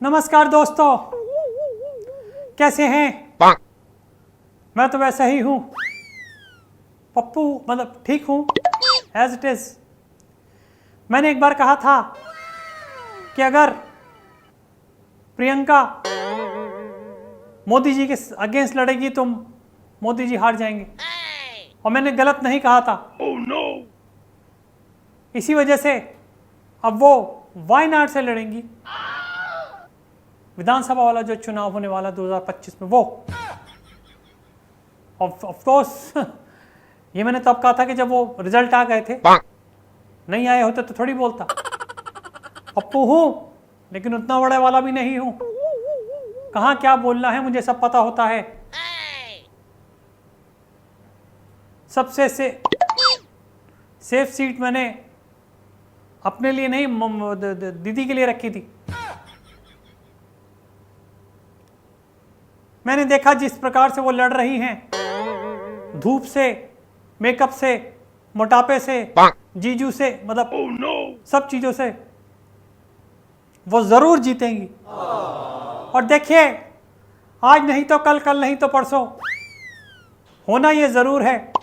नमस्कार दोस्तों, कैसे हैं? मैं तो वैसा ही हूँ पप्पू, मतलब ठीक हूँ एज इट इज। मैंने एक बार कहा था कि अगर प्रियंका मोदी जी के अगेंस्ट लड़ेगी तो मोदी जी हार जाएंगे, और मैंने गलत नहीं कहा था। इसी वजह से अब वो वायनाड से लड़ेंगी, विधानसभा वाला जो चुनाव होने वाला 2025 में, वो ऑफ कोर्स ये मैंने तब कहा था कि जब वो रिजल्ट आ गए थे। नहीं आए होते तो थोड़ी बोलता। पप्पू हूं लेकिन उतना बड़े वाला भी नहीं हूं। कहां क्या बोलना है मुझे सब पता होता है। सबसे सेफ सीट मैंने अपने लिए नहीं, दीदी के लिए रखी थी। मैंने देखा जिस प्रकार से वो लड़ रही हैं, धूप से, मेकअप से, मोटापे से, जीजू से, मतलब सब चीजों से, वो जरूर जीतेंगी। और देखिए, आज नहीं तो कल, कल नहीं तो परसों होना ये जरूर है।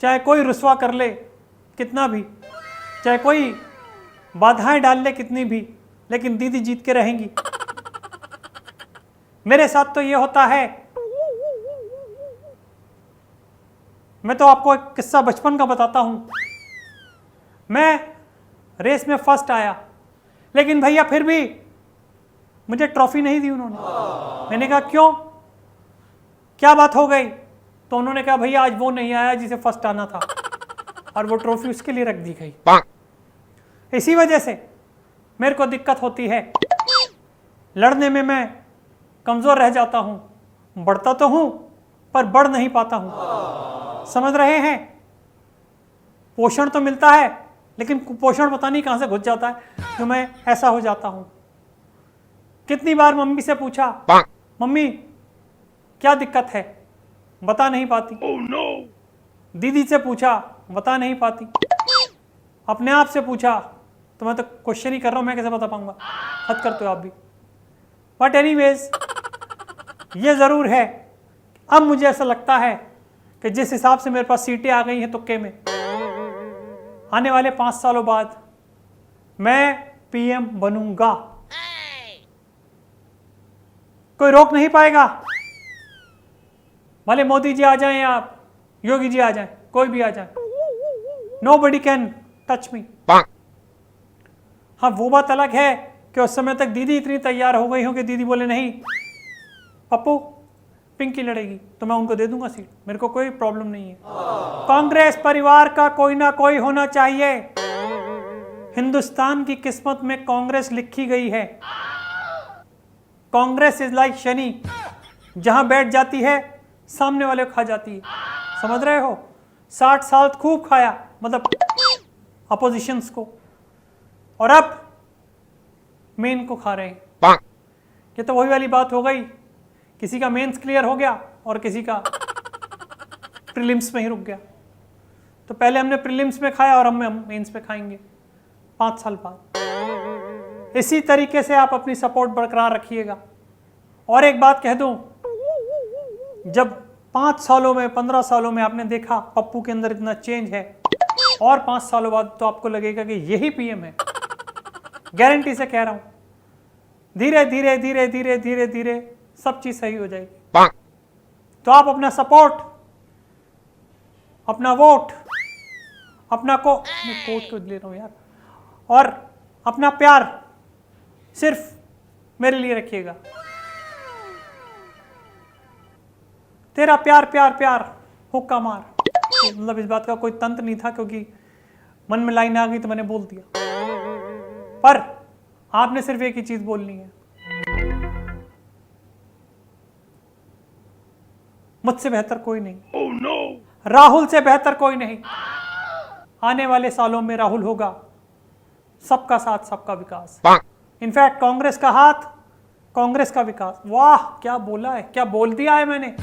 चाहे कोई रुस्वा कर ले कितना भी, चाहे कोई बाधाएं डाल ले कितनी भी, लेकिन दीदी जीत के रहेंगी। मेरे साथ तो ये होता है। मैं तो आपको एक किस्सा बचपन का बताता हूं। मैं रेस में फर्स्ट आया, लेकिन भैया फिर भी मुझे ट्रॉफी नहीं दी उन्होंने। मैंने कहा क्यों, क्या बात हो गई? तो उन्होंने कहा भैया आज वो नहीं आया जिसे फर्स्ट आना था, और वो ट्रॉफी उसके लिए रख दी गई। इसी वजह से मेरे को दिक्कत होती है। लड़ने में मैं कमजोर रह जाता हूं। बढ़ता तो हूं पर बढ़ नहीं पाता हूं। समझ रहे हैं? पोषण तो मिलता है, लेकिन कुपोषण पता नहीं कहां से घुस जाता है जो मैं ऐसा हो जाता हूं। कितनी बार मम्मी से पूछा, मम्मी क्या दिक्कत है, बता नहीं पाती। दीदी से पूछा, बता नहीं पाती। अपने आप से पूछा तो मैं तो क्वेश्चन ही कर रहा हूं, मैं कैसे बता पाऊंगा? हद करते हो आप भी। बट एनीवेज, ये जरूर है, अब मुझे ऐसा लगता है कि जिस हिसाब से मेरे पास सीटें आ गई हैं तुक्के में, आने वाले 5 सालों बाद मैं पीएम बनूंगा। कोई रोक नहीं पाएगा। भले मोदी जी आ जाएं या योगी जी आ जाएं, कोई भी आ जाए, नोबडी कैन टच मी। हाँ, वो बात अलग है कि उस समय तक दीदी इतनी तैयार हो गई हो कि दीदी बोले नहीं पप्पू पिंकी लड़ेगी तो मैं उनको दे दूंगा सीट, मेरे को कोई प्रॉब्लम नहीं है। कांग्रेस परिवार का कोई ना कोई होना चाहिए। हिंदुस्तान की किस्मत में कांग्रेस लिखी गई है। कांग्रेस इज लाइक शनि, जहां बैठ जाती है सामने वाले को खा जाती है। समझ रहे हो? 60 साल खूब खाया, मतलब अपोजिशंस को, और अब मेन को खा रहे हैं। ये तो वही वाली बात हो गई, किसी का मेंस क्लियर हो गया और किसी का प्रीलिम्स में ही रुक गया। तो पहले हमने प्रीलिम्स में खाया और हम मेंस में खाएंगे 5 साल बाद। इसी तरीके से आप अपनी सपोर्ट बरकरार रखिएगा। और एक बात कह दूं, जब 5 सालों में, 15 सालों में आपने देखा पप्पू के अंदर इतना चेंज है, और 5 सालों बाद तो आपको लगेगा कि यही पीएम है। गारंटी से कह रहा हूं। धीरे धीरे धीरे धीरे धीरे धीरे सब चीज सही हो जाएगी। तो आप अपना सपोर्ट, अपना वोट, अपना मैं कोट को ले रहा हूं यार, और अपना प्यार सिर्फ मेरे लिए रखिएगा। तेरा प्यार प्यार प्यार हुक्का मार, मतलब इस बात का कोई तंत्र नहीं था, क्योंकि मन में लाइन आ गई तो मैंने बोल दिया। पर आपने सिर्फ एक ही चीज बोलनी है, मुझसे बेहतर कोई नहीं। राहुल से बेहतर कोई नहीं। आने वाले सालों में राहुल होगा। सबका साथ, सबका विकास। इनफैक्ट कांग्रेस का हाथ, कांग्रेस का विकास। वाह, क्या बोला है, क्या बोल दिया है मैंने।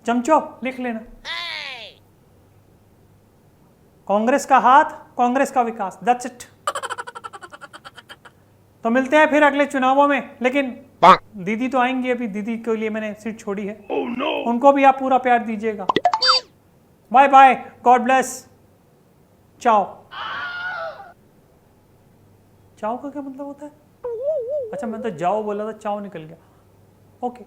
चमचो लिख लेना, कांग्रेस का हाथ, कांग्रेस का विकास। That's it. तो मिलते हैं फिर अगले चुनावों में, लेकिन दीदी तो आएंगी, अभी दीदी के लिए मैंने सीट छोड़ी है। उनको भी आप पूरा प्यार दीजिएगा। बाय बाय, गॉड ब्लेस, चाओ। चाओ का क्या मतलब होता है? अच्छा, मैं तो जाओ बोला था, चाओ निकल गया। ओके।